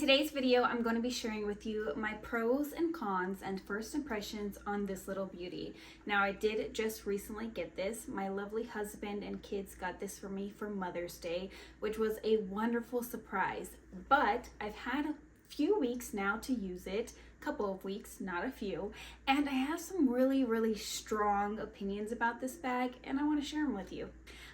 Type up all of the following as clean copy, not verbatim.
today's video, I'm going to be sharing with you my pros and cons and first impressions on this little beauty. Now, I did just recently get this. My lovely husband and kids got this for me for Mother's Day, which was a wonderful surprise. But I've had a few weeks now to use it, a couple of weeks, not a few, and I have some really strong opinions about this bag, and I want to share them with you.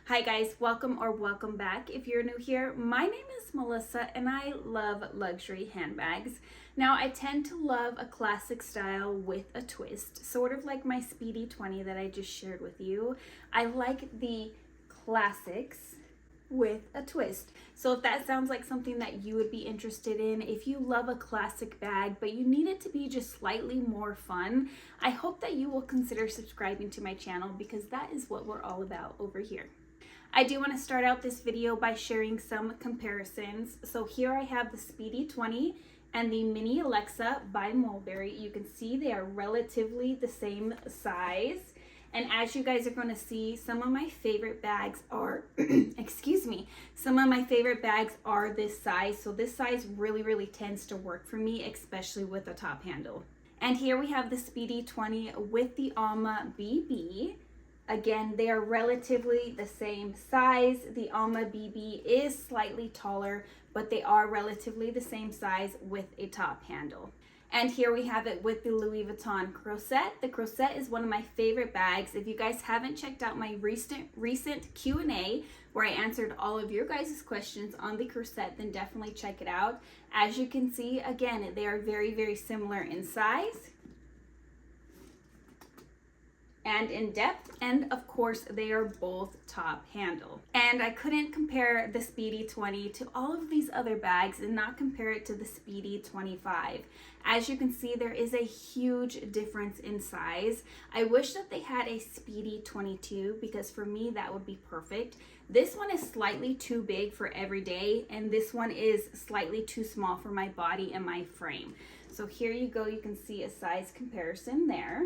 Hi guys, welcome back. If you're new here, my name is Melissa and I love luxury handbags. Now, I tend to love a classic style with a twist, sort of like my Speedy 20 that I just shared with you. I like the classics with a twist. So if that sounds like something that you would be interested in, if you love a classic bag but you need it to be just slightly more fun, I hope that you will consider subscribing to my channel, because that is what we're all about over here. I do want to start out this video by sharing some comparisons. So here I have the Speedy 20 and the Mini Alexa by Mulberry. You can see they are relatively the same size. And as you guys are going to see, some of my favorite bags are, excuse me, some of my favorite bags are this size. So this size really tends to work for me, especially with a top handle. And here we have the Speedy 20 with the ALMA BB. Again, they are relatively the same size. The ALMA BB is slightly taller, but they are relatively the same size with a top handle. And here we have it with the Louis Vuitton Crocette. The Crocette is one of my favorite bags. If you guys haven't checked out my recent Q&A where I answered all of your guys' questions on the Crocette, then definitely check it out. As you can see, again, they are very similar in size and in depth, and of course they are both top handle. And I couldn't compare the Speedy 20 to all of these other bags and not compare it to the Speedy 25. As you can see, there is a huge difference in size. I wish that they had a Speedy 22, because for me that would be perfect. This one is slightly too big for every day, and this one is slightly too small for my body and my frame. So here you go, you can see a size comparison there.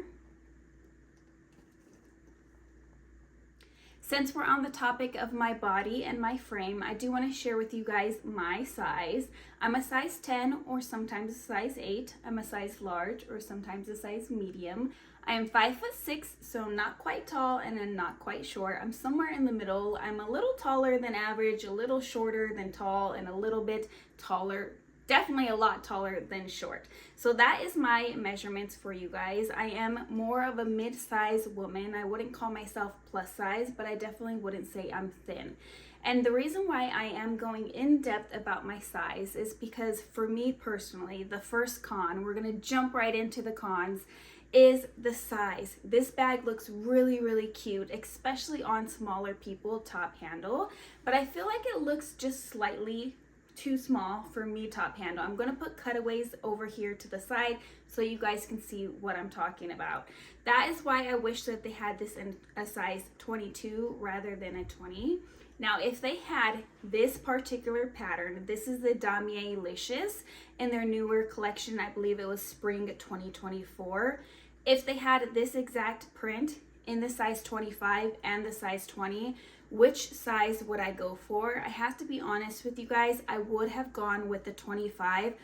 Since we're on the topic of my body and my frame, I do want to share with you guys my size. I'm a size 10 or sometimes a size 8. I'm a size large or sometimes a size medium. I am 5'6", so not quite tall and I'm not quite short. I'm somewhere in the middle. I'm a little taller than average, a little shorter than tall, and a little bit taller, definitely a lot taller than short. So that is my measurements for you guys. I am more of a mid-size woman. I wouldn't call myself plus size, but I definitely wouldn't say I'm thin. And the reason why I am going in depth about my size is because for me personally, the first con, we're gonna jump right into the cons, is the size. This bag looks really cute, especially on smaller people, top handle, but I feel like it looks just slightly too small for me top handle. I'm going to put cutaways over here to the side so you guys can see what I'm talking about. That is why I wish that they had this in a size 22 rather than a 20. Now, if they had this particular pattern, this is the Damierlicious in their newer collection. I believe it was spring 2024. If they had this exact print in the size 25 and the size 20, which size would I go for? I have to be honest with you guys, I would have gone with the 25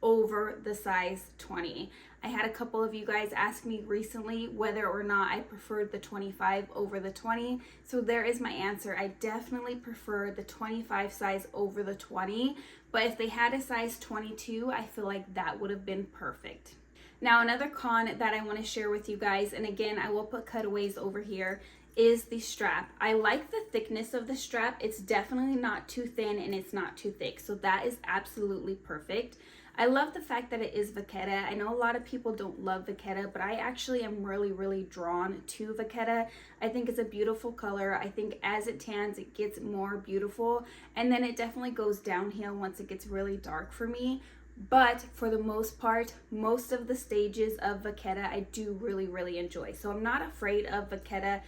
over the size 20. I had a couple of you guys ask me recently whether or not I preferred the 25 over the 20. So there is my answer. I definitely prefer the 25 size over the 20. But if they had a size 22, I feel like that would have been perfect. Now, another con that I want to share with you guys, and again, I will put cutaways over here, is the strap. I like the thickness of the strap. It's definitely not too thin and it's not too thick. So that is absolutely perfect. I love the fact that it is Vachetta. I know a lot of people don't love Vachetta, but I actually am really drawn to Vachetta. I think it's a beautiful color. I think as it tans, it gets more beautiful. And then it definitely goes downhill once it gets really dark for me. But for the most part, most of the stages of Vachetta, I do really enjoy. So I'm not afraid of Vachetta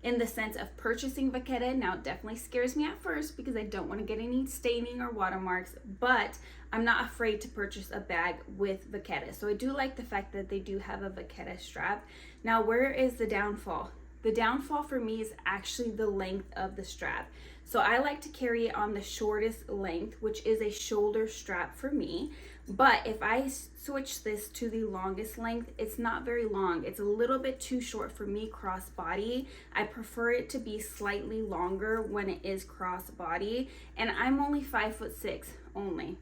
in the sense of purchasing Vachetta. Now, it definitely scares me at first because I don't want to get any staining or watermarks, but I'm not afraid to purchase a bag with Vachetta. So I do like the fact that they do have a Vachetta strap. Now, where is the downfall? The downfall for me is actually the length of the strap. So I like to carry it on the shortest length, which is a shoulder strap for me. But if I switch this to the longest length, it's not very long. It's a little bit too short for me crossbody. I prefer it to be slightly longer when it is crossbody. And I'm only 5'6" only.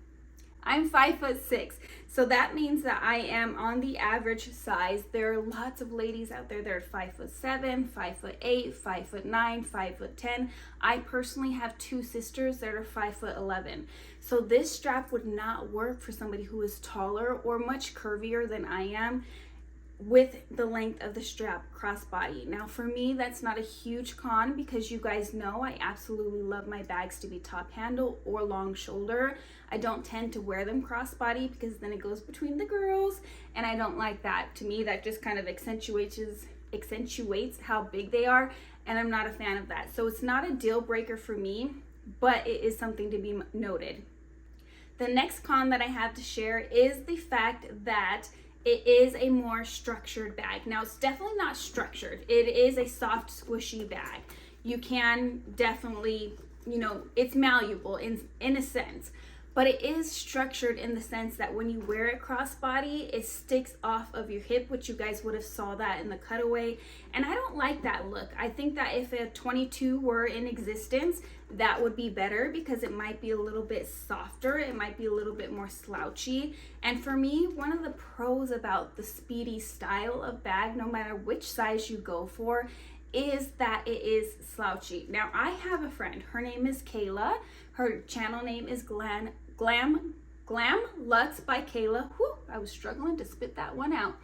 I'm 5'6", so that means that I am on the average size. There are lots of ladies out there that are 5'7", 5'8", 5'9", 5'10". I personally have two sisters that are 5'11". So this strap would not work for somebody who is taller or much curvier than I am with the length of the strap crossbody. Now for me, that's not a huge con because you guys know I absolutely love my bags to be top handle or long shoulder. I don't tend to wear them crossbody because then it goes between the girls, and I don't like that. To me, that just kind of accentuates how big they are, and I'm not a fan of that. So it's not a deal breaker for me, but it is something to be noted. The next con that I have to share is the fact that it is a more structured bag. Now, it's definitely not structured. It is a soft, squishy bag. You can definitely, it's malleable in a sense, but it is structured in the sense that when you wear it crossbody, it sticks off of your hip, which you guys would have saw that in the cutaway. And I don't like that look. I think that if a 22 were in existence, that would be better because it might be a little bit softer. It might be a little bit more slouchy. And for me, one of the pros about the Speedy style of bag, no matter which size you go for, is that it is slouchy. Now, I have a friend. Her name is Kayla. Her channel name is Glam Lux by Kayla. Whew, I was struggling to spit that one out.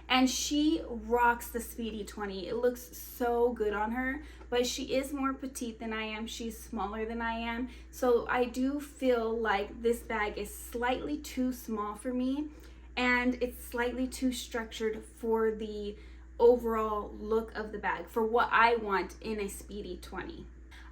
And she rocks the Speedy 20. It looks so good on her, but she is more petite than I am. She's smaller than I am. So I do feel like this bag is slightly too small for me, and it's slightly too structured for the overall look of the bag, for what I want in a Speedy 20.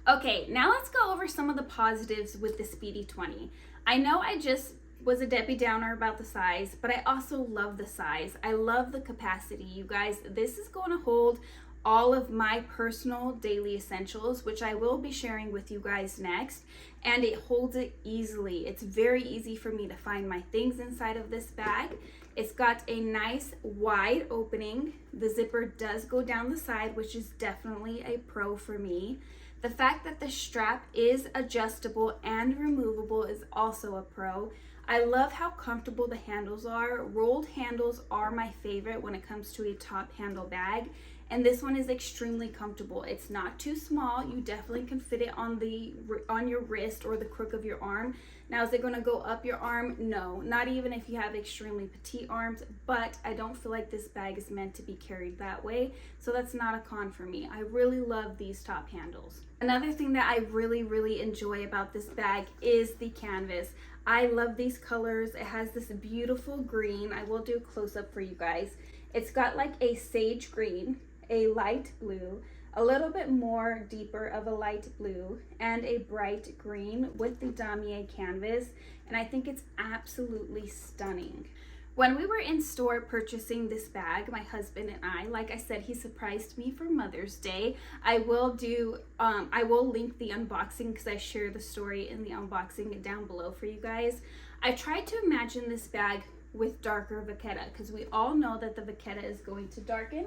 Okay, now let's go over some of the positives with the Speedy 20. I know I just was a Debbie Downer about the size, but I also love the size. I love the capacity, you guys. This is going to hold all of my personal daily essentials, which I will be sharing with you guys next, and it holds it easily. It's very easy for me to find my things inside of this bag. It's got a nice wide opening. The zipper does go down the side, which is definitely a pro for me. The fact that the strap is adjustable and removable is also a pro. I love how comfortable the handles are. Rolled handles are my favorite when it comes to a top handle bag, and this one is extremely comfortable. It's not too small. You definitely can fit it on your wrist or the crook of your arm. Now, is it going to go up your arm? No, not even if you have extremely petite arms, but I don't feel like this bag is meant to be carried that way, so that's not a con for me. I really love these top handles. Another thing that I really enjoy about this bag is the canvas. I love these colors. It has this beautiful green. I will do a close-up for you guys. It's got like a sage green, a light blue, a little bit more deeper of a light blue, and a bright green with the Damier canvas, and I think it's absolutely stunning. When we were in store purchasing this bag, my husband and I, like I said, he surprised me for Mother's Day. I will link the unboxing because I share the story in the unboxing down below for you guys. I tried to imagine this bag with darker vachetta because we all know that the vachetta is going to darken.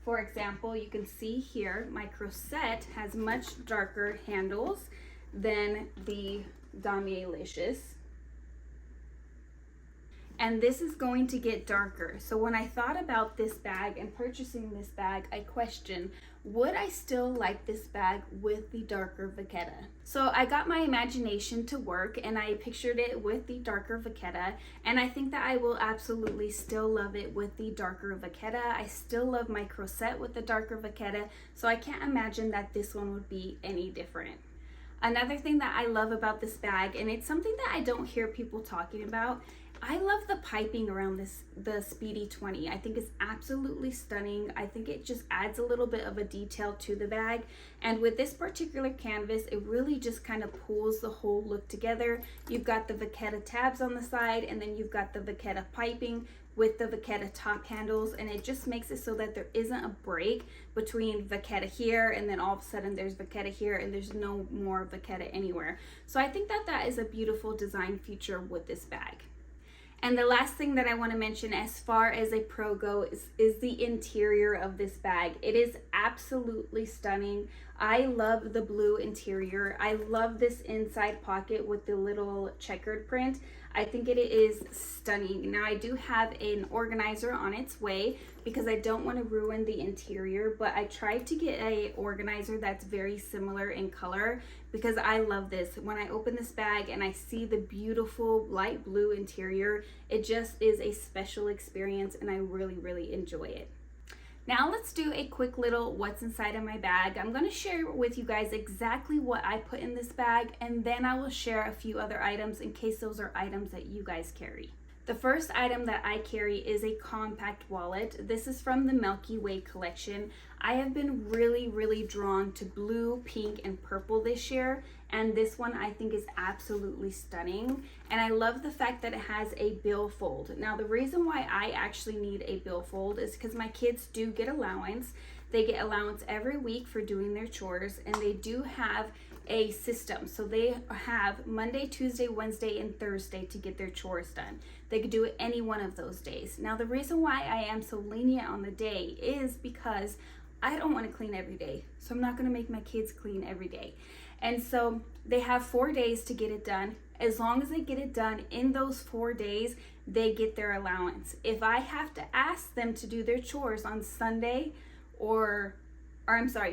For example, you can see here, my Crochet has much darker handles than the Damierlicious. And this is going to get darker. So when I thought about this bag and purchasing this bag, I questioned, would I still like this bag with the darker vachetta? So I got my imagination to work and I pictured it with the darker vachetta, and I think that I will absolutely still love it with the darker vachetta. I still love my Crochet with the darker vachetta, so I can't imagine that this one would be any different. Another thing that I love about this bag, and it's something that I don't hear people talking about, I love the piping around the Speedy 20. I think it's absolutely stunning. I think it just adds a little bit of a detail to the bag. And with this particular canvas, it really just kind of pulls the whole look together. You've got the vachetta tabs on the side, and then you've got the vachetta piping, with the vachetta top handles, and it just makes it so that there isn't a break between vachetta here and then all of a sudden there's vachetta here and there's no more vachetta anywhere. So I think that that is a beautiful design feature with this bag. And the last thing that I want to mention as far as a pro go is the interior of this bag. It is absolutely stunning. I love the blue interior. I love this inside pocket with the little checkered print. I think it is stunning. Now I do have an organizer on its way because I don't want to ruin the interior, but I tried to get a organizer that's very similar in color because I love this. When I open this bag and I see the beautiful light blue interior, it just is a special experience and I really enjoy it. Now let's do a quick little what's inside of my bag. I'm going to share with you guys exactly what I put in this bag, and then I will share a few other items in case those are items that you guys carry. The first item that I carry is a compact wallet. This is from the Milky Way collection. I have been really drawn to blue, pink, and purple this year, and this one I think is absolutely stunning. And I love the fact that it has a billfold. Now the reason why I actually need a billfold is because my kids do get allowance. They get allowance every week for doing their chores, and they do have a system. So they have Monday, Tuesday, Wednesday, and Thursday to get their chores done. They could do it any one of those days. Now the reason why I am so lenient on the day is because I don't want to clean every day. So I'm not going to make my kids clean every day. And so they have 4 days to get it done. As long as they get it done in those 4 days, they get their allowance. If I have to ask them to do their chores on Sunday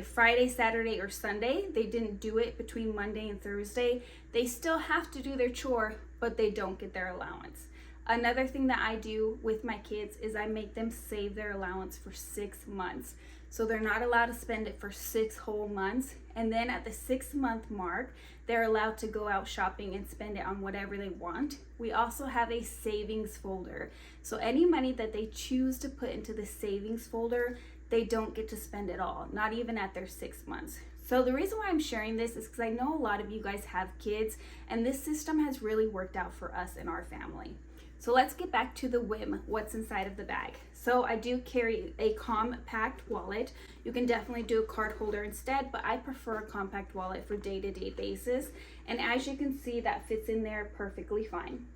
Friday, Saturday, or Sunday, they didn't do it between Monday and Thursday, they still have to do their chore, but they don't get their allowance. Another thing that I do with my kids is I make them save their allowance for 6 months. So they're not allowed to spend it for 6 whole months. And then at the 6-month mark, they're allowed to go out shopping and spend it on whatever they want. We also have a savings folder. So any money that they choose to put into the savings folder, they don't get to spend it all, not even at their 6 months. So the reason why I'm sharing this is because I know a lot of you guys have kids, and this system has really worked out for us in our family. So let's get back to the whim, what's inside of the bag. So I do carry a compact wallet. You can definitely do a card holder instead, but I prefer a compact wallet for day-to-day basis. And as you can see, that fits in there perfectly fine.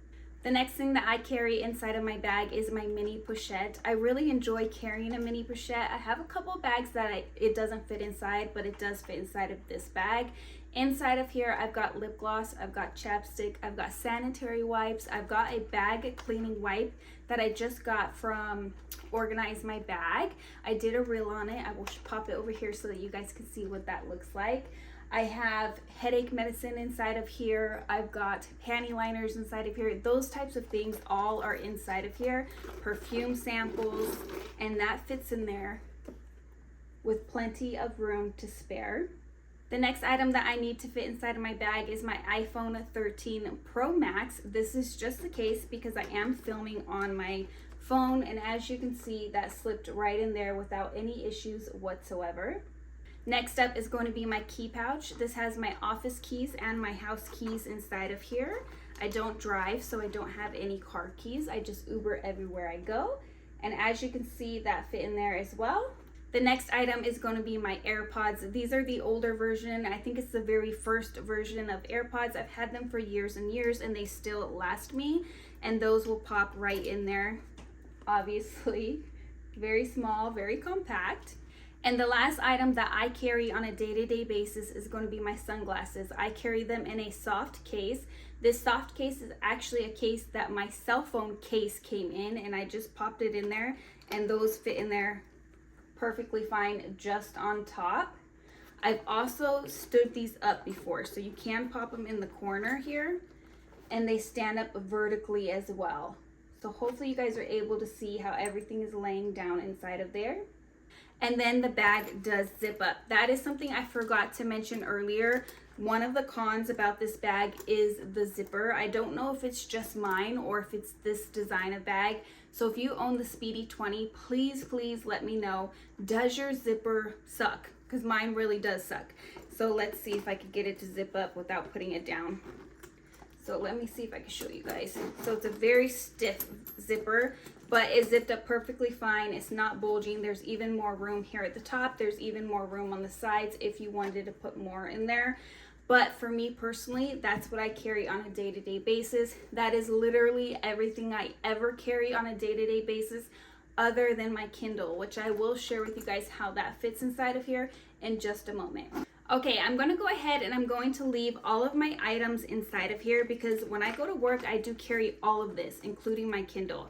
The next thing that I carry inside of my bag is my mini pochette. I really enjoy carrying a mini pochette. I have a couple of bags that it doesn't fit inside, but it does fit inside of this bag. Inside of here, I've got lip gloss, I've got chapstick, I've got sanitary wipes, I've got a bag cleaning wipe that I just got from Organize My Bag. I did a reel on it. I will pop it over here so that you guys can see what that looks like. I have headache medicine inside of here. I've got panty liners inside of here. Those types of things all are inside of here. Perfume samples, and that fits in there with plenty of room to spare. The next item that I need to fit inside of my bag is my iPhone 13 Pro Max. This is just the case because I am filming on my phone, and as you can see, that slipped right in there without any issues whatsoever. Next up is going to be my key pouch. This has my office keys and my house keys inside of here. I don't drive, so I don't have any car keys. I just Uber everywhere I go. And as you can see, that fit in there as well. The next item is going to be my AirPods. These are the older version. I think it's the very first version of AirPods. I've had them for years and years, and they still last me. And those will pop right in there, obviously. Very small, very compact. And the last item that I carry on a day-to-day basis is going to be my sunglasses. I carry them in a soft case. This soft case is actually a case that my cell phone case came in, and I just popped it in there, and those fit in there perfectly fine just on top. I've also stood these up before, so you can pop them in the corner here, and they stand up vertically as well. So hopefully you guys are able to see how everything is laying down inside of there. And then the bag does zip up. That is something I forgot to mention earlier. One of the cons about this bag is the zipper. I don't know if it's just mine or if it's this design of bag. So if you own the Speedy 20, please let me know. Does your zipper suck? Because mine really does suck. So let's see if I could get it to zip up without putting it down. So let me see if I can show you guys. So it's a very stiff zipper. but it zipped up perfectly fine. It's not bulging. There's even more room here at the top. There's even more room on the sides if you wanted to put more in there. But for me personally, that's what I carry on a day-to-day basis. That is literally everything I ever carry on a day-to-day basis, other than my Kindle, which I will share with you guys how that fits inside of here in just a moment. Okay, I'm gonna go ahead and I'm going to leave all of my items inside of here because when I go to work, I do carry all of this, including my Kindle.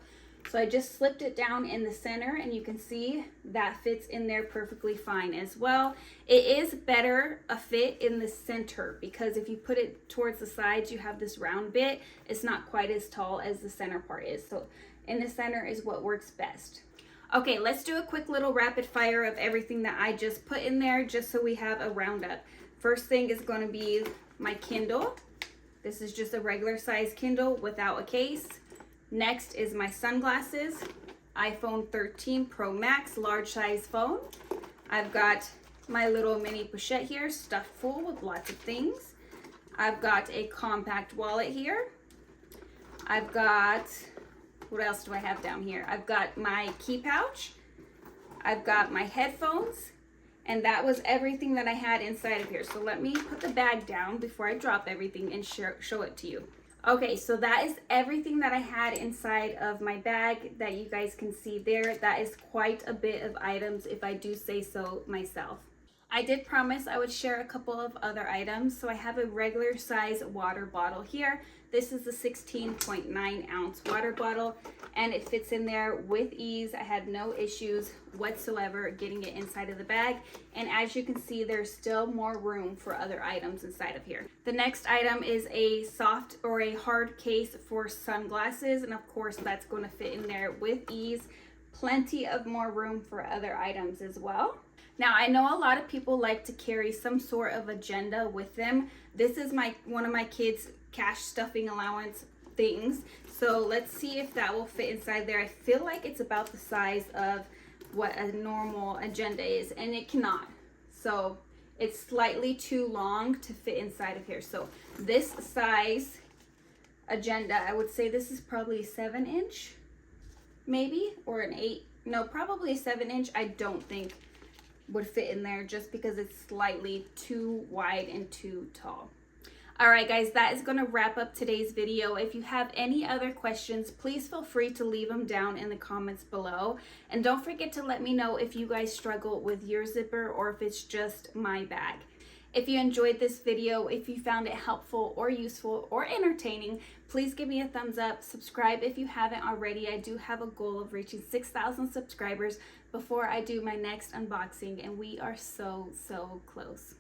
So I just slipped it down in the center and you can see that fits in there perfectly fine as well. It is better a fit in the center because if you put it towards the sides, you have this round bit. It's not quite as tall as the center part is. So in the center is what works best. Okay, let's do a quick little rapid fire of everything that I just put in there just so we have a roundup. First thing is going to be my Kindle. This is just a regular size Kindle without a case. Next is my sunglasses, iPhone 13 Pro Max, large size phone. I've got my little mini pochette here, stuffed full with lots of things. I've got a compact wallet here. I've got, what else do I have down here? I've got my key pouch. I've got my headphones. And that was everything that I had inside of here. So let me put the bag down before I drop everything and show it to you. Okay, so that is everything that I had inside of my bag that you guys can see there. That is quite a bit of items if I do say so myself. I did promise I would share a couple of other items. So I have a regular size water bottle here. This is a 16.9 ounce water bottle and it fits in there with ease. I had no issues whatsoever getting it inside of the bag. And as you can see, there's still more room for other items inside of here. The next item is a soft or a hard case for sunglasses. And of course, that's going to fit in there with ease. Plenty of more room for other items as well. Now, I know a lot of people like to carry some sort of agenda with them. This is one of my kids' cash stuffing allowance things. So let's see if that will fit inside there. I feel like it's about the size of what a normal agenda is, and it cannot. So it's slightly too long to fit inside of here. So this size agenda, I would say this is probably a 7-inch, maybe, or an 8. No, probably a 7-inch. I don't think would fit in there just because it's slightly too wide and too tall. All right, guys, that is going to wrap up today's video. If you have any other questions, please feel free to leave them down in the comments below. And don't forget to let me know if you guys struggle with your zipper or if it's just my bag. If you enjoyed this video, if you found it helpful or useful or entertaining, please give me a thumbs up. Subscribe if you haven't already. I do have a goal of reaching 6,000 subscribers before I do my next unboxing, and we are so close.